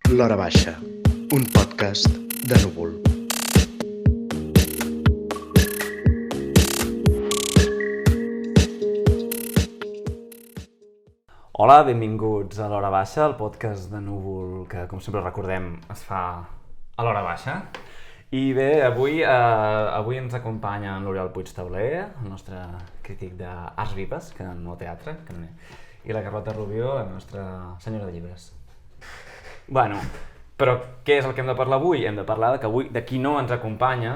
L'Hora Baixa, un podcast de Núvol. Hola, benvinguts a l'Hora Baixa, el podcast de Núvol que, com sempre recordem, es fa a l'Hora Baixa. I bé, avui ens acompanya l'Oriol Puigtauler, el nostre crític d'arts vives, que no teatre, que no... i la Carlota Rubió, la nostra senyora de llibres. Bueno, però què és el que hem de parlar avui? Hem de parlar de qui no ens acompanya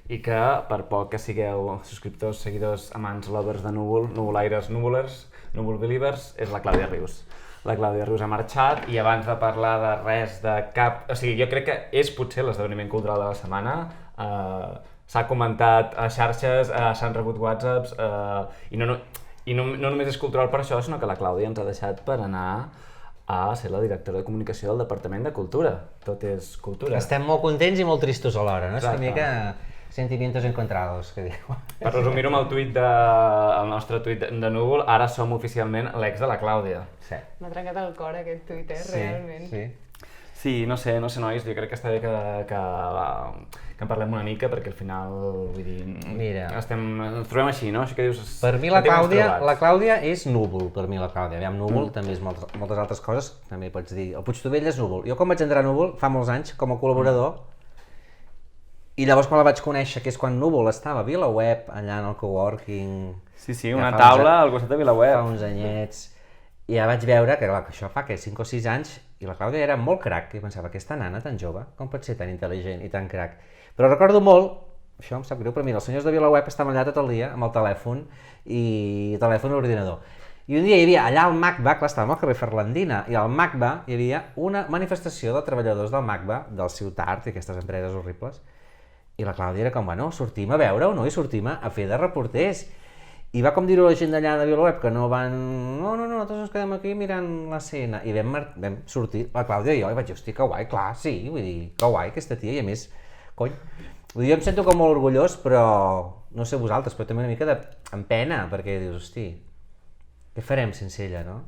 i que, per poc que sigueu subscriptors, seguidors, amants, lovers de Núvol, nuvolaires, núvolers, Núvol Believers, és la Clàudia Rius. La Clàudia Rius ha marxat i abans de parlar de res, de cap... O sigui, jo crec que és potser l'esdeveniment cultural de la setmana. S'ha comentat a xarxes, s'han rebut whatsapps i no només és cultural per això, sinó que la Clàudia ens ha deixat per anar a ser la directora de comunicació del Departament de Cultura. Tot és cultura. Estem molt contents i molt tristos alhora, no? Exacte. És una mica sentimientos encontrados, que diu. Per resumir-ho amb el nostre tuit de Núvol, ara som oficialment l'ex de la Clàudia. Sí. M'ha trencat el cor aquest Twitter, realment. Sí. Sí, no sé, nois, jo crec que està bé que en parlem una mica, perquè al final, vull dir, Mira, ens trobem així, no? Així que dius... Per mi la Clàudia és núvol, per mi la Clàudia. Aviam, núvol també és moltes altres coses, també pots dir, el Puigtovell és núvol. Jo quan vaig entrar a Núvol, fa molts anys, com a col·laborador, i llavors quan la vaig conèixer, que és quan Núvol estava a VilaWeb, allà en el coworking... Sí, una taula al costat de VilaWeb. Fa uns anyets, i ja vaig veure que, clar, que això fa 5 o 6 anys, i la Clàudia era molt crac, i pensava, aquesta nana tan jove, com pot ser tan intel·ligent i tan crac? Però recordo molt, això em sap greu, però mira, els senyors de VilaWeb estaven allà tot el dia amb el telèfon i l'ordinador. I un dia hi havia allà al MACBA, clar, estàvem al carrer Ferlandina, i al MACBA hi havia una manifestació de treballadors del MACBA, del Ciutart i aquestes empreses horribles, i la Clàudia era com, bueno, sortim a veure-ho, no? I sortim a fer de reporters. I va com dir-ho a la gent d'allà de VilaWeb, que no van... No, nosaltres ens quedem aquí mirant l'escena. I vam sortir, la Clàudia i jo, i vaig dir, hosti, que guai, clar, sí, vull dir, que guai aquesta tia, i a més, cony, vull dir, jo em sento com molt orgullós, però no sé vosaltres, però també una mica amb pena, perquè dius, hosti, què farem sense ella, no?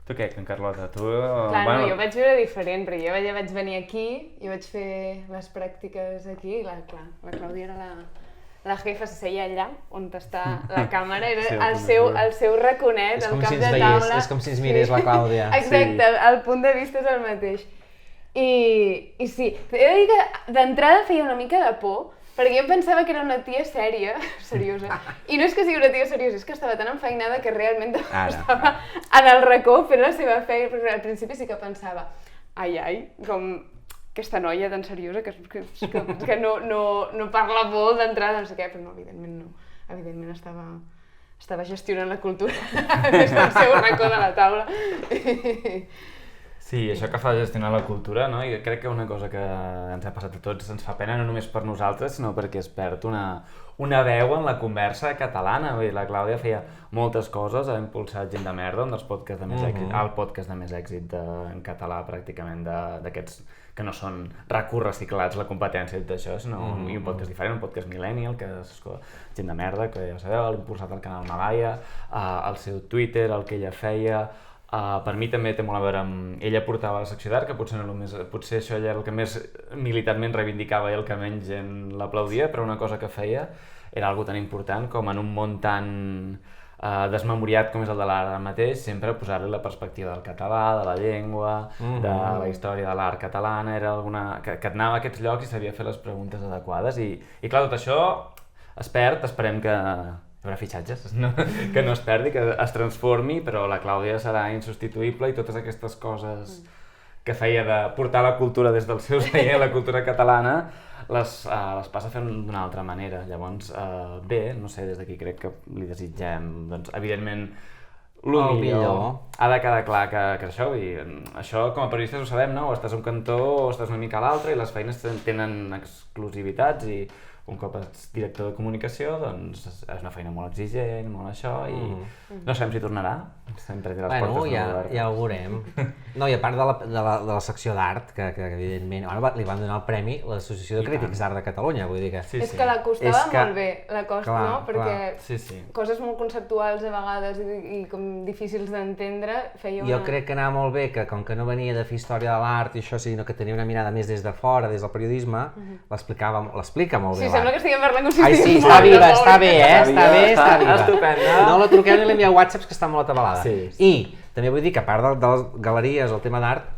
Tu què, en Carlota? Tu... Clar, no, jo vaig viure diferent, perquè jo ja vaig venir aquí i vaig fer les pràctiques aquí, i la Clàudia era la jefa, se seia allà on està la càmera, era el seu raconet, el cap de taula. És com si ens mirés la Clàudia. Exacte, el punt de vista és el mateix. I sí, he de dir que d'entrada feia una mica de por, perquè jo pensava que era una tia sèria, seriosa. I no és que sigui una tia seriosa, és que estava tan enfeinada que realment estava en el racó fent la seva feina, perquè al principi sí que pensava, ai, com... aquesta noia tan seriosa que no parla molt d'entrada, no sé què, però no, evidentment no. Evidentment estava gestionant la cultura des del seu racó de la taula. Sí, això que fa gestionar la cultura, no? I crec que una cosa que ens ha passat a tots ens fa pena no només per nosaltres, sinó perquè es perd una veu en la conversa catalana. Vull dir, la Clàudia feia moltes coses, ha impulsat Gent de Merda, un dels podcasts de més èxit, el podcast de més èxit en català pràcticament d'aquests que no són recursos reciclats la competència d'això, sinó un podcast diferent, un podcast millennial, que és Gent de Merda, que ja sabeu, l'ha impulsat el canal Malaya, el seu Twitter, el que ella feia. Per mi també té molt a veure amb... Ella portava la secció d'art, que potser això ja era el que més militarment reivindicava i el que menys gent l'aplaudia, però una cosa que feia era algo tan important com en un món tan desmemoriat com és el de l'art ara mateix, sempre posar-li la perspectiva del català, de la llengua, de la història de l'art catalana, era alguna... que et anava a aquests llocs i sabia fer les preguntes adequades i clar, tot això es perd, esperem que... Hi haurà fitxatges, que no es perdi, que es transformi, però la Clàudia serà insubstituïble i totes aquestes coses que feia de portar la cultura des del seu celler, la cultura catalana, les passa fent d'una altra manera. Llavors, bé, no sé, des d'aquí crec que li desitgem, doncs, evidentment, el millor. Ha de quedar clar que això, vull dir, això com a periodistes ho sabem, no? O estàs a un cantó o estàs una mica a l'altre i les feines tenen exclusivitats i un cop ets director de comunicació, doncs és una feina molt exigent, molt això, i no sabem si tornarà, sempre té les portes obertes. Ja ho veurem. No, i a part de la secció d'art, que evidentment, li van donar el premi l'Associació de Crítics d'Art de Catalunya, vull dir que... És que l'acostava molt bé, l'acosta, no? Perquè coses molt conceptuals a vegades i com difícils d'entendre, feia una... Jo crec que anava molt bé, que com que no venia de fer història de l'art i això, sinó que tenia una mirada més des de fora, des del periodisme, l'explica molt bé. Sí, sembla que estiguem parlant com si Ai, sí, està viva, està bé, està viva. Estupenda. No la truqueu ni li envieu whatsapps, que està molt atabalada. Sí. I també vull dir que a part de les galeries o el tema d'art,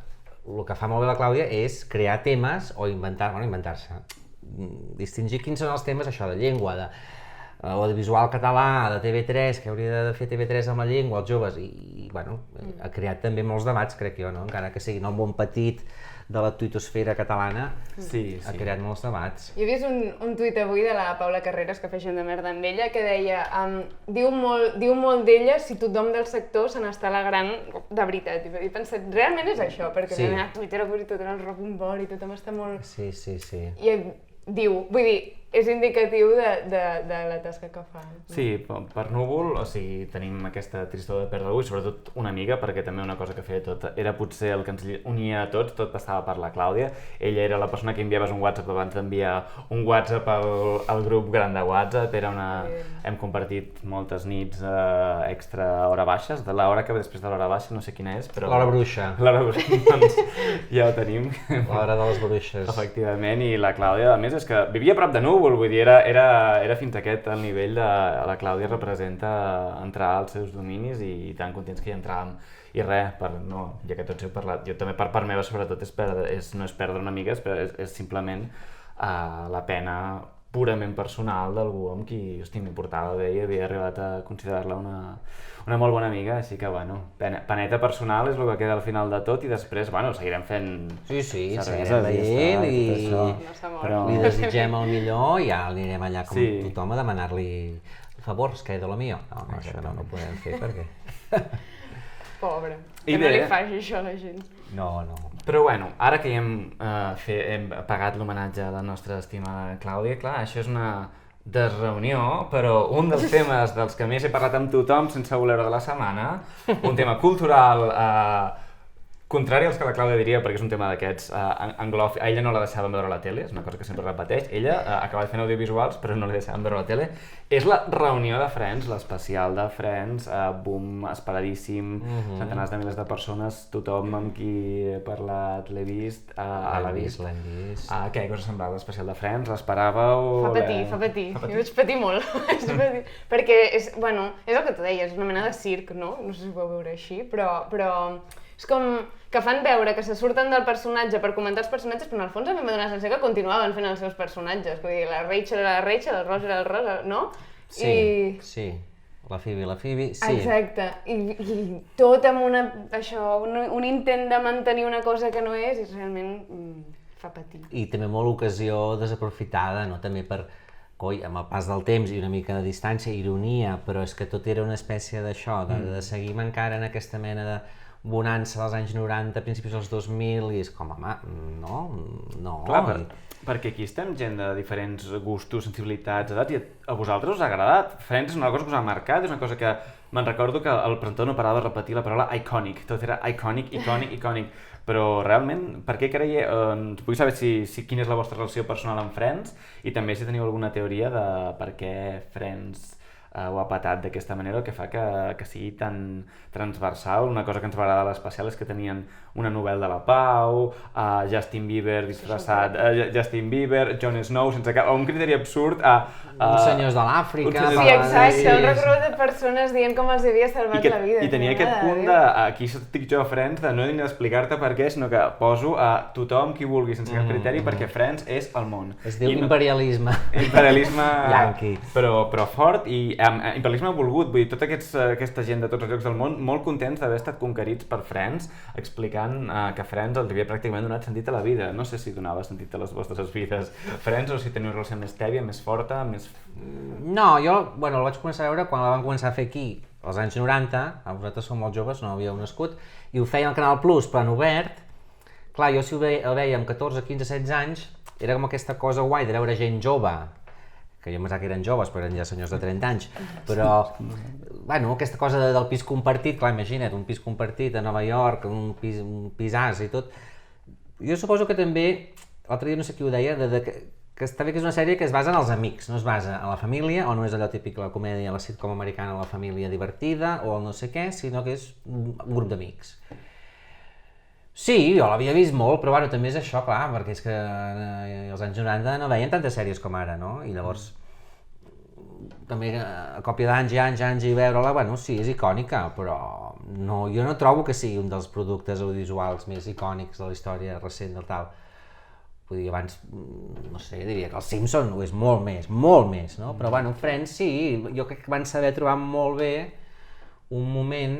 el que fa molt bé la Clàudia és crear temes o inventar-se. Distingir quins són els temes, això, de llengua, de l'audiovisual català, de TV3, que hauria de fer TV3 amb la llengua, els joves, i bueno, ha creat també molts debats, crec jo, no? Encara que sigui en el món petit de la tuitosfera catalana, ha creat molts debats. Jo he vist un tuit avui de la Paula Carreras, que feixen de merda amb ella, que deia diu molt d'ella si tothom del sector se n'està alegrant de veritat. I he pensat, realment és això, perquè m'he anat a Twitter a veure tot el rebombori i tothom està molt... Sí. I diu, vull dir, és indicatiu de la tasca que fa. Sí, per Núvol, o sigui, tenim aquesta tristor de perdre algú, i sobretot una amiga, perquè també una cosa que feia tot, era potser el que ens unia a tots, tot passava per la Clàudia. Ella era la persona que enviaves un WhatsApp abans d'enviar un WhatsApp al grup gran de WhatsApp, hem compartit moltes nits extra hora baixes, de l'hora que ve després de l'hora baixa, no sé quina és, però... L'hora bruixa. L'hora bruixa, doncs ja ho tenim. L'hora de les bruixes. Efectivament, i la Clàudia, a més, és que vivia a prop de Núvol, vull dir, era fins aquest el nivell de la Clàudia representa entrar als seus dominis i tan contents que hi entràvem. I res, ja que tots heu parlat, jo també per part meva sobretot no és perdre una amiga, és simplement la pena purament personal d'algú amb qui m'importava bé i havia arribat a considerar-la una molt bona amiga, així que bueno, peneta personal és el que queda al final de tot i després, bueno, seguirem fent cervesa veient i li desitgem el millor i ja anirem allà com tothom a demanar-li favors, que és de lo mío. No, això no ho podem fer perquè... Pobre, que no li faci això a la gent. No. Però bueno, ara que ja hem pagat l'homenatge a la nostra estimada Clàudia, clar, això és una desreunió, però un dels temes dels que més he parlat amb tothom sense voler-ho de la setmana, un tema cultural contrari als que la Clàudia diria, perquè és un tema d'aquests anglòfils, a ella no la deixàvem veure a la tele, és una cosa que sempre repeteix, ella acaba fent audiovisuals però no la deixàvem veure a la tele, és la reunió de Friends, l'especial de Friends, boom, esperadíssim, centenars de milers de persones, tothom amb qui he parlat l'he vist, l'ha vist. Què cosa semblava l'especial de Friends? L'esperàveu? Fa patir, jo vaig patir molt, perquè és el que tu deies, és una mena de circ, no? No sé si ho vau veure així, però és com que fan veure que se surten del personatge per comentar els personatges, però en el fons a mi m'ha donat la sensació que continuaven fent els seus personatges. Vull dir, la Rachel era la Rachel, el Ross era el Ross, no? Sí. La Phoebe, sí. Exacte. I tot amb un intent de mantenir una cosa que no és i realment fa patir. I també molt ocasió desaprofitada, no? També per, amb el pas del temps i una mica de distància, ironia, però és que tot era una espècie d'això, de seguim encara en aquesta mena de bonança dels anys 90, principis dels 2000, i és com, home, no. Clar, perquè aquí estem gent de diferents gustos, sensibilitats, edats, i a vosaltres us ha agradat. Friends és una cosa que us ha marcat, és una cosa que me'n recordo que el presentador no parava de repetir la paraula iconic, tot era iconic, però realment, per què creieu, vull saber quina és la vostra relació personal amb Friends i també si teniu alguna teoria de per què Friends ho ha patat d'aquesta manera, el que fa que sigui tan transversal. Una cosa que ens va agradar a l'especial és que tenien una novel·la de la Pau, Justin Bieber disfressat, Justin Bieber, Jon Snow, sense cap, un criteri absurd, uns senyors de l'Àfrica... Sí, exacte, un recorregut de persones dient com els havia salvat la vida. I tenia aquest punt de, aquí estic jo a Friends, de no he d'explicar-te per què, sinó que poso a tothom qui vulgui, sense cap criteri, perquè Friends és el món. Es diu imperialisme. Imperialisme... Yankee. Però fort i imperialisme volgut, vull dir, tota aquesta gent de tots els llocs del món molt contents d'haver estat conquerits per Friends, explicant que Friends els havia pràcticament donat sentit a la vida. No sé si donava sentit a les vostres vides Friends o si teniu una relació més tèbia, més forta, més... No, jo, el vaig començar a veure quan la van començar a fer aquí, als anys 90, vosaltres som molt joves, no havíeu nascut, i ho feien al Canal Plus, plan obert. Clar, jo si el veia amb 14, 15, 16 anys, era com aquesta cosa guai de veure gent jove que jo pensava que eren joves, però eren ja senyors de 30 anys, però, bueno, aquesta cosa del pis compartit, clar, imagina't, un pis compartit a Nova York, un pisàs i tot, jo suposo que també, l'altre dia no sé qui ho deia, que està bé que és una sèrie que es basa en els amics, no es basa en la família, o no és allò típic, la comèdia, la sitcom americana, la família divertida, o el no sé què, sinó que és un grup d'amics. Sí, jo l'havia vist molt, però bueno, també és això, clar, perquè és que als anys 90 no veien tantes sèries com ara, no? I llavors, també a còpia d'anys i veure-la, bueno, sí, és icònica, però no, jo no trobo que sigui un dels productes audiovisuals més icònics de la història recent del tal. Vull dir, abans, no sé, diria que els Simpson ho és molt més, no? Però bueno, Friends sí, jo crec que van saber trobar molt bé un moment,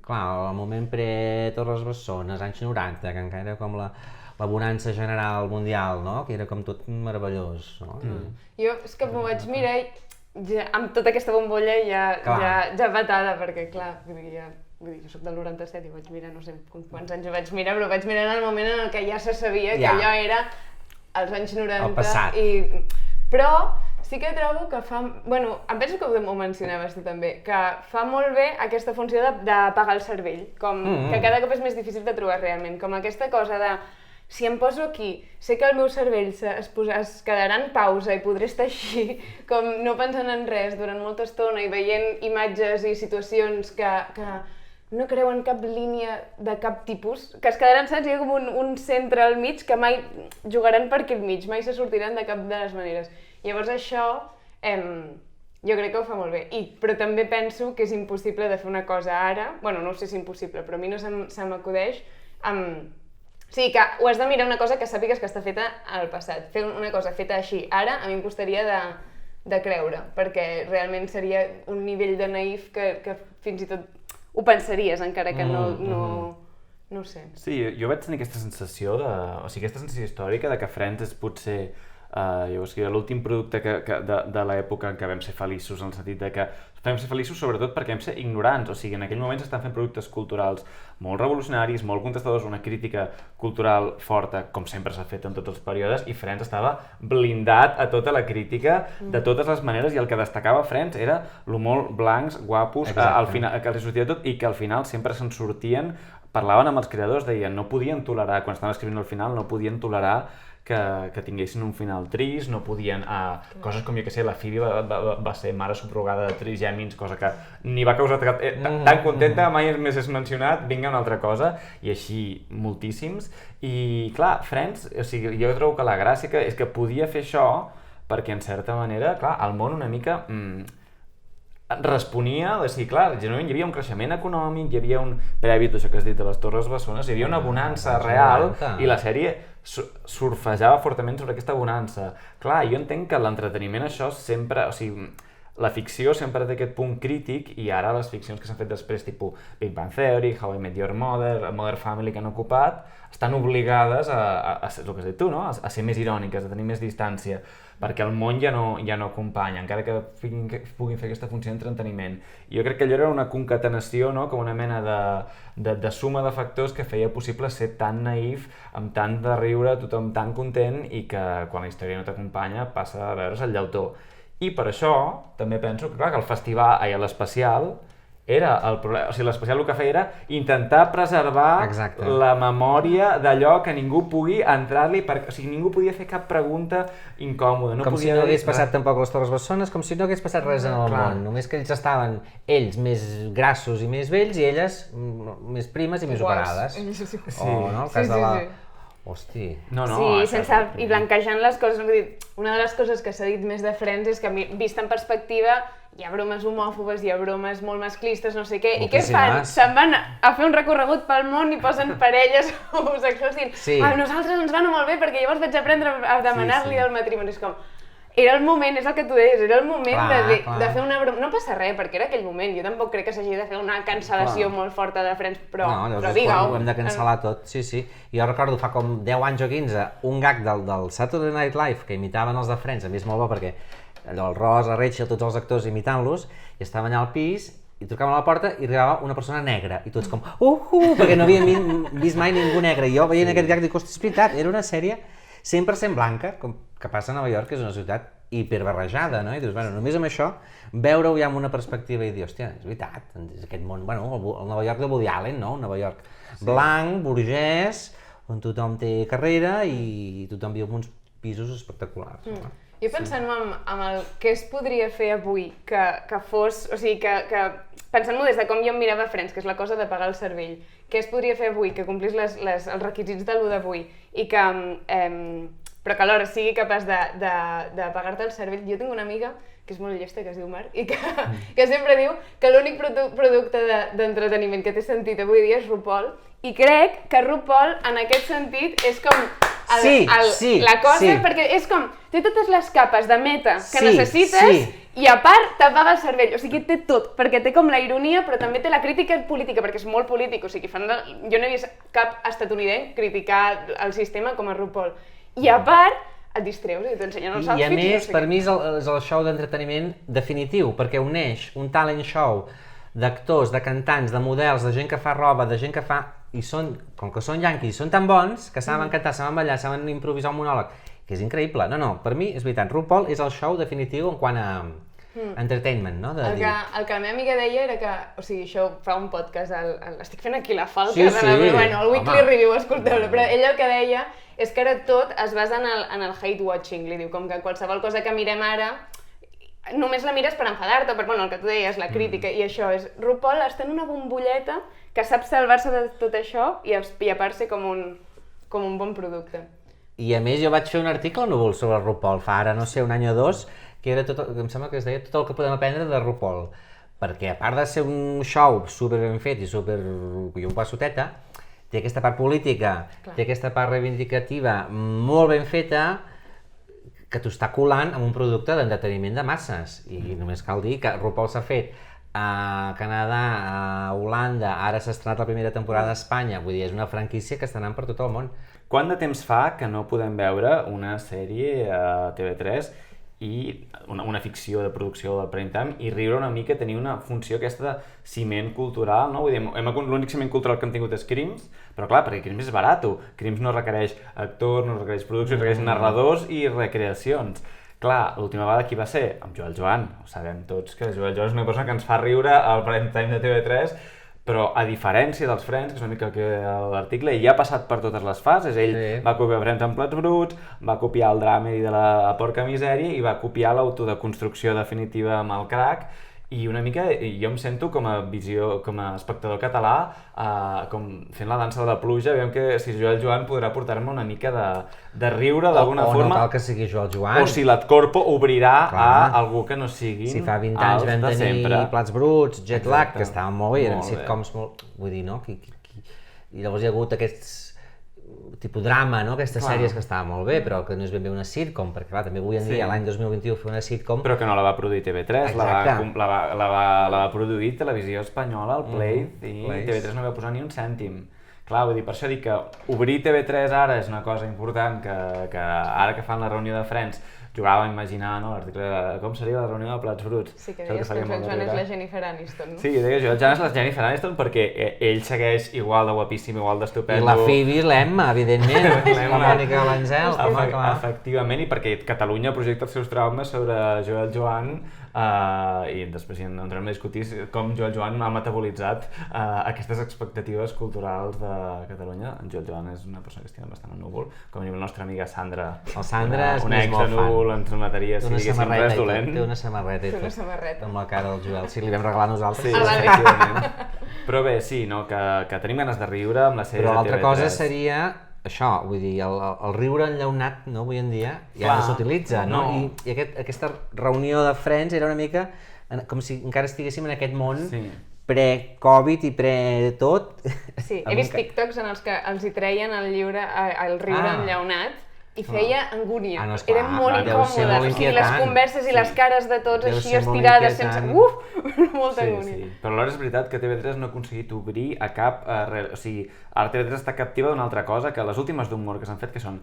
clar, el moment pre-Torres Bessones, anys 90, que encara era com la bonança general mundial, no? Que era com tot meravellós, no? Jo és que m'ho vaig mirar i ja, amb tota aquesta bombolla ja patada, perquè clar, vull dir, jo soc del 97 i vaig mirar, no sé quants anys ho vaig mirar, però vaig mirar en el moment en què ja se sabia que allò era als anys 90. El passat. Però sí que trobo que fa... Bueno, em penso que ho mencionaves tu també, que fa molt bé aquesta funció d'apagar el cervell, com que cada cop és més difícil de trobar realment, com aquesta cosa de si em poso aquí, sé que el meu cervell es quedarà en pausa i podré estar així, com no pensant en res durant molta estona i veient imatges i situacions que no creuen cap línia de cap tipus, que es quedaran, saps? Hi ha com un centre al mig que mai jugaran per aquí al mig, mai se sortiran de cap de les maneres. Llavors això, jo crec que ho fa molt bé, però també penso que és impossible de fer una cosa ara, bueno, no sé si és impossible, però a mi no se m'acudeix, sí, que ho has de mirar una cosa que sàpigues que està feta al passat. Fer una cosa feta així ara, a mi em costaria de creure, perquè realment seria un nivell de naïf que fins i tot ho pensaries, encara que no ho sé. Sí, jo vaig tenir aquesta sensació aquesta sensació històrica de que Friends és potser l'últim producte de l'època en què vam ser feliços, en el sentit de que vam ser feliços sobretot perquè vam ser ignorants, o sigui, en aquell moment s'estan fent productes culturals molt revolucionaris, molt contestadors, una crítica cultural forta, com sempre s'ha fet en tots els períodes, i Friends estava blindat a tota la crítica de totes les maneres, i el que destacava Friends era lo molt blancs, guapos, al final, que els sortia tot, i que al final sempre se'n sortien, parlaven amb els creadors, deien, no podien tolerar, quan estaven escrivint al final, no podien tolerar que tinguessin un final trist, no podien... coses com, jo què sé, la Phoebe va ser mare subrogada de trigèmins, cosa que ni va causar cap... tan contenta, mai més és mencionat, vinga una altra cosa, i així moltíssims. I clar, Friends, o sigui, jo trobo que la gràcia és que podia fer això perquè, en certa manera, clar, el món una mica... responia, o sigui, clar, generalment hi havia un creixement econòmic, hi havia un previ, això que has dit de les Torres Bessones, hi havia una bonança real i la sèrie surfejava fortament sobre aquesta bonança. Clar, jo entenc que l'entreteniment això sempre, o sigui, la ficció sempre té aquest punt crític i ara les ficcions que s'han fet després, tipus Big Bang Theory, How I Met Your Mother, Modern Family, que han ocupat, estan obligades a ser, el que has dit tu, no? A ser més iròniques, a tenir més distància, perquè el món ja no acompanya, encara que puguin fer aquesta funció d'entreteniment. Jo crec que allò era una concatenació, no? Com una mena de suma de factors que feia possible ser tan naïf, amb tant de riure, tothom tan content, i que quan la història no t'acompanya passa a veure's el llautó. I per això també penso que, clar, que el festival, l'especial, era el problema, o sigui, l'especial el que feia era intentar preservar la memòria d'allò que ningú pugui entrar-li, o sigui, ningú podia fer cap pregunta incòmoda. Com si no hagués passat tampoc les Torres Bessones, com si no hagués passat res en el món, només que ells estaven, ells més grassos i més vells i elles més primes i més operades. O, no, el cas de la... Hosti. I blanquejant les coses, vull dir, una de les coses que s'ha dit més de Friends és que, vist en perspectiva, hi ha bromes homòfobes, hi ha bromes molt masclistes, no sé què, i què fan? Se'n van a fer un recorregut pel món i posen parelles homosexuals dient a nosaltres ens va anar molt bé perquè llavors vaig aprendre a demanar-li el matrimoni. És com, era el moment, és el que tu deies, era el moment de fer una broma. No passa res, perquè era aquell moment, jo tampoc crec que s'hagi de fer una cancel·lació molt forta de Friends, però digue-ho. Ho hem de cancel·lar tot, sí. Jo recordo fa com 10 anys o 15 un gag del Saturday Night Live que imitaven els de Friends, a mi és molt bo perquè allò, el Ross, la Rachel, tots els actors imitant-los, i estaven allà al pis i trucaven a la porta i arribava una persona negra i tots com perquè no havien vist mai ningú negre, i jo veient aquest gag dic, hosti, és veritat, era una sèrie 100% blanca, com que passa a Nova York, que és una ciutat hiperbarrejada, no? I dius, bueno, només amb això, veure-ho ja amb una perspectiva i dir, hòstia, és veritat, és aquest món, bueno, el Nova York de Woody Allen, no? Un Nova York blanc, burgès, on tothom té carrera i tothom viu en uns pisos espectaculars. No? Jo pensant-me amb el que es podria fer avui que fos, o sigui, que pensant-m'ho des de com jo em mirava Friends, que és la cosa de pagar el cervell, què es podria fer avui que complís els requisits de l'1 d'avui i que, però que alhora sigui capaç de pagar-te el cervell. Jo tinc una amiga que és molt llesta, que es diu Mar, i que sempre diu que l'únic producte d'entreteniment que té sentit avui dia és RuPaul, i crec que RuPaul, en aquest sentit, és com la cosa, perquè és com, té totes les capes de meta que necessites, i a part te paga el cervell, o sigui, té tot, perquè té com la ironia, però també té la crítica política, perquè és molt polític, o sigui, jo no he vist cap estatunidenc criticar el sistema com a RuPaul. I a part, et distreus i t'ensenyen els outfits. I a més, per mi és el show d'entreteniment definitiu, perquè uneix un talent show d'actors, de cantants, de models, de gent que fa roba, de gent que fa... I són, com que són yanquis, són tan bons que saben cantar, saben ballar, saben improvisar un monòleg, que és increïble. No, per mi, és veritat, RuPaul és el show definitiu en quant a entertainment, no? El que la meva amiga deia era que, o sigui, això fa un podcast, estic fent aquí la falca, bueno, el Weekly Review, escolteu-lo, però ella el que deia és que ara tot es basa en el hate watching, li diu, com que qualsevol cosa que mirem ara només la mires per enfadar-te, per el que tu deies, la crítica, i això és, RuPaul està en una bombolleta que sap salvar-se de tot això i a part ser com un bon producte. I a més jo vaig fer un article al Núvol sobre RuPaul fa ara, no sé, un any o dos, que era tot, em sembla que es deia tot el que podem aprendre de RuPaul, perquè a part de ser un show super ben fet i super... i un passoteta, té aquesta part política, té aquesta part reivindicativa molt ben feta, que t'ho està colant amb un producte d'entreteniment de masses. I només cal dir que RuPaul s'ha fet a Canadà, a Holanda, ara s'ha estrenat la primera temporada a Espanya, vull dir, és una franquícia que està anant per tot el món. Quant de temps fa que no podem veure una sèrie a TV3 i una ficció de producció del prime time i riure una mica, tenir una funció aquesta de ciment cultural, no? Vull dir, l'únic ciment cultural que hem tingut és Crims, però clar, perquè Crims és barat, Crims no requereix actors, no requereix producció, requereix narradors i recreacions. Clar, l'última vegada qui va ser? Amb Joel Joan, ho sabem tots que Joel Joan és una persona que ens fa riure al prime time de TV3, però a diferència dels Friends, que és una mica que l'article, ell ha passat per totes les fases, ell va copiar Friends en plats bruts, va copiar el Dramedy de la porca misèria i va copiar l'autodeconstrucció definitiva amb el crack, i una mica jo em sento com a espectador català, com fent la dansa de la pluja, veiem que si Joel Joan podrà portar-me una mica de riure d'alguna forma. O no cal que sigui Joel Joan. O si l'Atcorpo obrirà a algú que no siguin si fa 20 anys vam tenir Plats Bruts, Jet Lag, que estaven molt bé, eren sitcoms molt... Vull dir, no? I llavors hi ha hagut aquests tipus drama, no? Aquestes sèries que estaven molt bé, però que no és ben bé una sitcom, perquè clar, també avui en dia, l'any 2021, fer una sitcom... Però que no la va produir TV3, la va produir Televisió Espanyola, el Play, i TV3 no va posar ni un cèntim. Clar, vull dir, per això dic que obrir TV3 ara és una cosa important, que ara que fan la reunió de Friends, jugava a imaginar, no, l'article de com seria la reunió de Plats Bruts. Sí, que deies que Joel Joan és la Jennifer Aniston, no? Sí, deia que Joel Joan és la Jennifer Aniston perquè ell segueix igual de guapíssim, igual d'estupendo. I la Phoebe és l'Emma, evidentment, la Mònica L'Àngel. Efectivament, i perquè Catalunya projecta els seus traumes sobre Joel Joan i després entrem a discutir com Joel Joan ha metabolitzat aquestes expectatives culturals de Catalunya. En Joel Joan és una persona que estima bastant el Núvol, com a la nostra amiga Sandra. El Sandra és més molt fan. Núvol ens mataria si diguéssim res dolent. Té una samarreta i tot, amb la cara del Joel, si li vam regalar nosaltres. Sí, efectivament. Però bé, sí, que tenim ganes de riure amb la sèrie de TV3. Però l'altra cosa seria això, vull dir, el riure enllaunat, no, avui en dia, ja no s'utilitza, no? I aquesta reunió de Friends era una mica com si encara estiguéssim en aquest món pre-Covid i pre-tot. Sí, he vist TikToks en els que els hi treien el riure enllaunat i feia angúnia. Era molt incòmode, o sigui, les converses i les cares de tots així estirades sense... molta angúnia. Sí, però alhora és veritat que TV3 no ha aconseguit obrir a cap... O sigui, ara TV3 està captiva d'una altra cosa, que les últimes d'humor que s'han fet, que són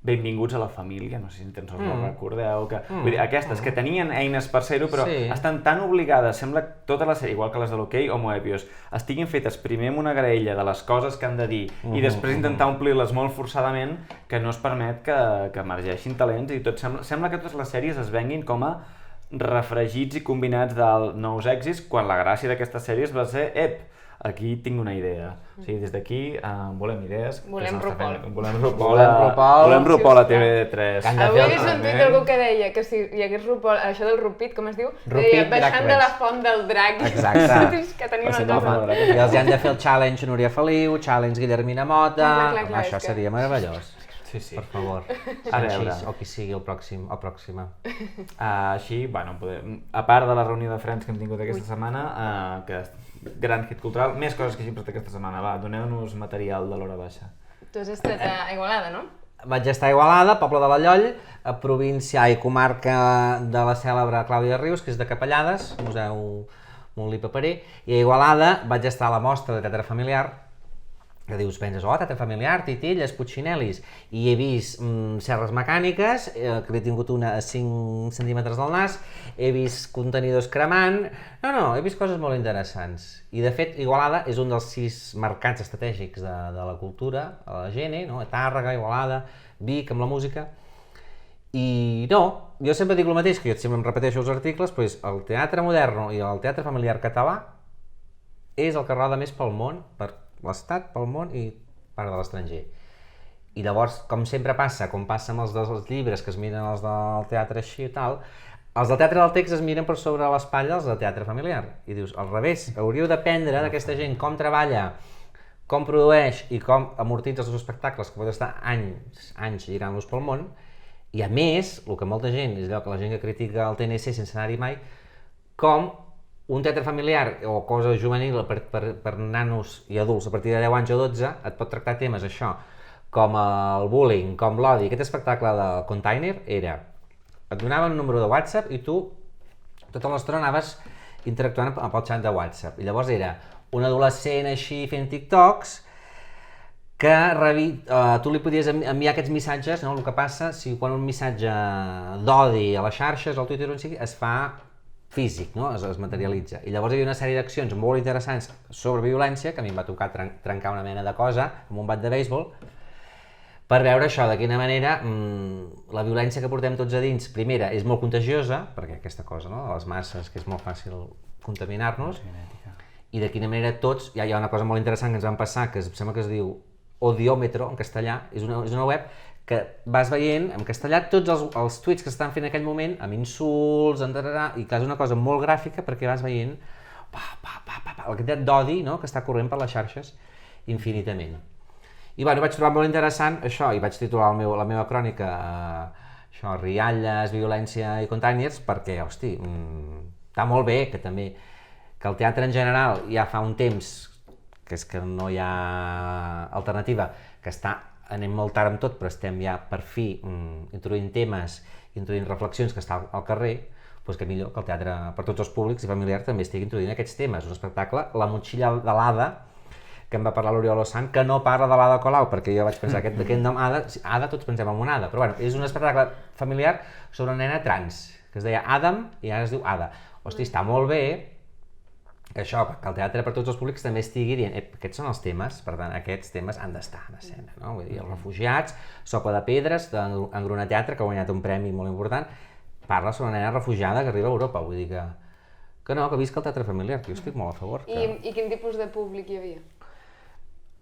Benvinguts a la família, no sé si tens us recordeu, que... Vull dir, aquestes que tenien eines per ser-ho, però estan tan obligades, sembla que tota la sèrie, igual que les de l'Okey o Moebius, estiguin fetes primer amb una graella de les coses que han de dir i després intentar omplir-les molt forçadament, que no es permet que emergeixin talents i tot. Sembla que totes les sèries es venguin com a refregits i combinats de nous èxits, quan la gràcia d'aquestes sèries va ser, aquí tinc una idea. O sigui, des d'aquí volem idees. Volem RuPaul. Volem RuPaul a TV3. Avui he vist un tuit d'algú que deia que si hi hagués RuPaul, això del Rupit, com es diu? Deia, baixant de la font del drac. Exacte. Que tenia una cosa. I els han de fer el challenge Núria Feliu, challenge Guillermina Mota... Clar, Això seria meravellós. Sí. Per favor. A veure. O qui sigui el pròxim o pròxima. Així, bueno, a part de la reunió de Friends que hem tingut aquesta setmana, que gran hit cultural, més coses que hagi passat aquesta setmana. Va, doneu-nos material de l'hora baixa. Tu has estat a Igualada, no? Vaig estar a Igualada, poble de la Lloll, a província i comarca de la cèlebre Clàudia Rius, que és de Capellades, museu molt paperer, i a Igualada vaig estar a la mostra de teatre familiar, que dius, penses, teatre familiar, titilles, putxinel·lis, i he vist serres mecàniques, que n'he tingut una a 5 centímetres del nas, he vist contenidors cremant, he vist coses molt interessants. I de fet, Igualada és un dels 6 mercats estratègics de la cultura, a la gent, a Tàrrega, Igualada, Vic, amb la música. I no, jo sempre dic el mateix, que jo sempre em repeteixo els articles, doncs el teatre modern i el teatre familiar català és el que roda més pel món, per l'Estat, pel món i part de l'estranger. I llavors, com sempre passa, com passa amb els dels llibres que es miren els del teatre així i tal, els del teatre del text es miren per sobre l'espatlla els del teatre familiar. I dius, al revés, hauríeu d'aprendre d'aquesta gent com treballa, com produeix i com amortitza els seus espectacles, que pot estar anys lligant-los pel món, i a més, el que molta gent, és allò que la gent que critica el TNC sense anar-hi mai, com un teatre familiar o cosa juvenil per nanos i adults a partir de 10 anys o 12 et pot tractar temes això, com el bullying, com l'odi. Aquest espectacle del Container era, et donaven un número de WhatsApp i tu tota l'estona anaves interactuant amb el xat de WhatsApp. I llavors era un adolescent així fent TikToks que tu li podies enviar aquests missatges, el que passa si quan un missatge d'odi a les xarxes, al Twitter o on sigui, es fa físic, es materialitza. I llavors hi havia una sèrie d'accions molt interessants sobre violència, que a mi em va tocar trencar una mena de cosa amb un bat de béisbol, per veure això, de quina manera la violència que portem tots a dins, primera, és molt contagiosa, perquè aquesta cosa, de les masses, que és molt fàcil contaminar-nos, i de quina manera tots, hi ha una cosa molt interessant que ens van passar, que em sembla que es diu Odiòmetro, en castellà, és una web que vas veient en castellà tots els tuits que s'estan fent en aquell moment, amb insults, i clar, és una cosa molt gràfica perquè vas veient la quantitat d'odi que està corrent per les xarxes infinitament. I vaig trobar molt interessant això, i vaig titular la meva crònica això, rialles, violència i containers, perquè, hosti, està molt bé que també, que el teatre en general ja fa un temps, que és que no hi ha alternativa, que anem molt tard amb tot, però estem ja per fi introduint temes, introduint reflexions que està al carrer, doncs que millor que el teatre per tots els públics i familiar també estigui introduint aquests temes. Un espectacle, La motxilla de l'Ada, que em va parlar l'Oriol Ossant, que no parla de l'Ada Colau, perquè jo vaig pensar aquest nom Ada, tots pensem en una Ada, però bueno, és un espectacle familiar sobre una nena trans, que es deia Adam i ara es diu Ada. Hosti, està molt bé que això, que el teatre per tots els públics també estigui dient, aquests són els temes, per tant, aquests temes han d'estar en escena, no? Vull dir, els refugiats, Sopa de Pedres, d'Engruna Teatre, que ha guanyat un premi molt important, parla sobre una nena refugiada que arriba a Europa, vull dir que visca el teatre familiar, que jo estic molt a favor. I quin tipus de públic hi havia?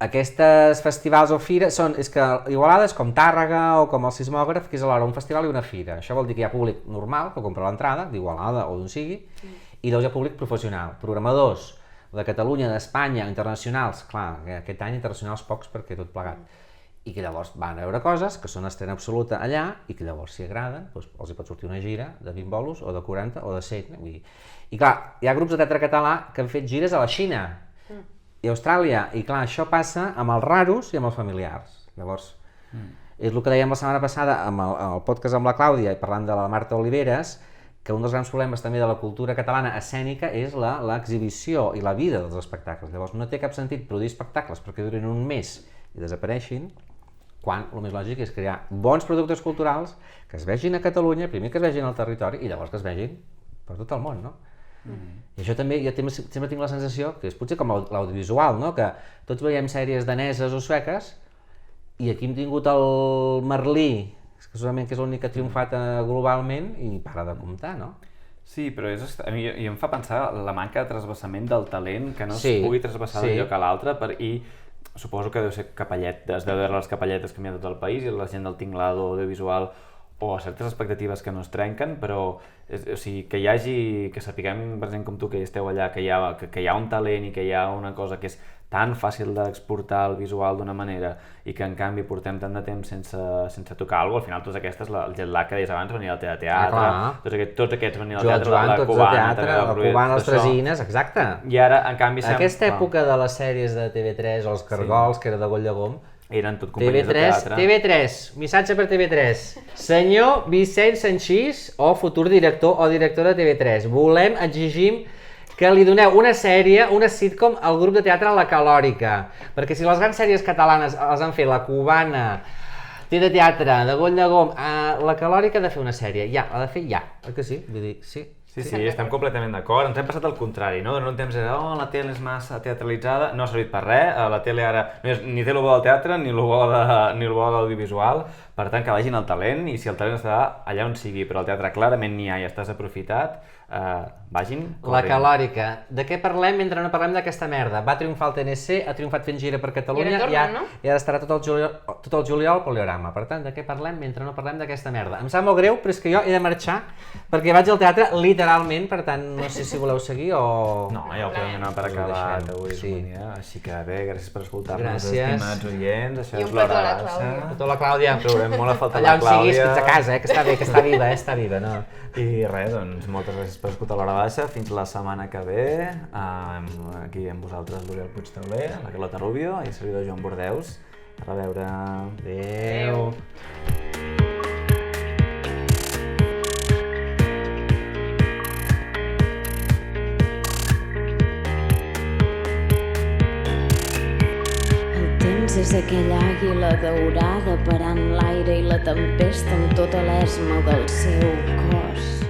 Aquests festivals o fires és que Igualada és com Tàrrega o com el Sismògraf, que és alhora un festival i una fira. Això vol dir que hi ha públic normal, que compra l'entrada, d'Igualada o d'on sigui, i llavors hi ha públic professional, programadors de Catalunya, d'Espanya, internacionals, clar, aquest any internacionals pocs perquè tot plegat, i que llavors van a veure coses que són estrena absoluta allà i que llavors si agraden, doncs els hi pot sortir una gira de 20 bolos o de 40 o de 100. I clar, hi ha grups de teatre català que han fet gires a la Xina i a Austràlia, i clar, això passa amb els raros i amb els familiars. Llavors, és el que dèiem la setmana passada amb el podcast amb la Clàudia i parlant de la Marta Oliveres, que un dels grans problemes també de la cultura catalana escènica és l'exhibició i la vida dels espectacles. Llavors no té cap sentit produir espectacles perquè durin un mes i desapareixin, quan el més lògic és crear bons productes culturals que es vegin a Catalunya, primer que es vegin al territori i llavors que es vegin per tot el món, no? I això també, jo sempre tinc la sensació que és potser com l'audiovisual, no? Que tots veiem sèries daneses o sueques i aquí hem tingut el Merlí, que segurament que és l'únic que ha triomfat globalment i para de comptar, no? Sí, però a mi em fa pensar la manca de trasbassament del talent, que no es Sí, pugui trasbassar sí. d'un lloc a l'altre, i suposo que deu ser capellet, es deu veure les capelletes que hi ha a tot el país i la gent del tinglado audiovisual o certes expectatives que no es trenquen, però o sigui, que hi hagi, que sapiguem, per exemple, com tu, que hi esteu allà, que hi ha un talent i que hi ha una cosa que és tan fàcil d'exportar el visual d'una manera i que en canvi portem tant de temps sense tocar alguna cosa, al final tots aquestes, el jet lag que deies abans, venir al teatre, tots aquests venir al teatre, Joan, la tots cubana, de teatre, també, la cubana, les tresines, exacte. I ara, en canvi, Aquesta època de les sèries de TV3, els Cargols, que era de Goll Llegom, eren tot companyies de teatre. TV3, missatge per TV3. Senyor Vicent Sanchís, o futur director o directora de TV3, exigim que li doneu una sèrie, una sitcom al grup de teatre La Calòrica, perquè si les grans sèries catalanes les han fet La Cubana, Té de teatre, de Goll Llegom, La Calòrica ha de fer una sèrie, ja, l'ha de fer ja, oi que sí? Vull dir, sí. Sí, estem completament d'acord. Ens hem passat al contrari, no? Durant un temps era, la tele és massa teatralitzada, no ha servit per res, la tele ara ni té el bo del teatre ni el bo de l'audiovisual, per tant que vagin al talent i si el talent està allà on sigui, però el teatre clarament n'hi ha i estàs aprofitat, vagin corrent. La Calòrica, de què parlem mentre no parlem d'aquesta merda? Va triomfar el TNC, ha triomfat fent gira per Catalunya i ara estarà tot el juliol al Poliorama. Per tant, de què parlem mentre no parlem d'aquesta merda? Em sap molt greu, però és que jo he de marxar perquè vaig al teatre literalment, per tant, no sé si voleu seguir o... No, ja ho podem donar per acabat avui, Sonia. Així que bé, gràcies per escoltar-nos, estimats oients. Això és l'Hora Baixa. Petó la Clàudia. Trobem molt a faltar allà la Clàudia. Allà on siguis, fins a casa, que està viva, no? I res, doncs, moltes gràcies per escoltar l'Hora Baixa. Fins la setmana que ve. Aquí amb vosaltres l'Oriol Puigtauler, la Carlota Rubio i el servidor Joan Bordeus. A reveure. Adéu. És aquella àguila daurada parant l'aire i la tempesta amb tota l'esma del seu cos.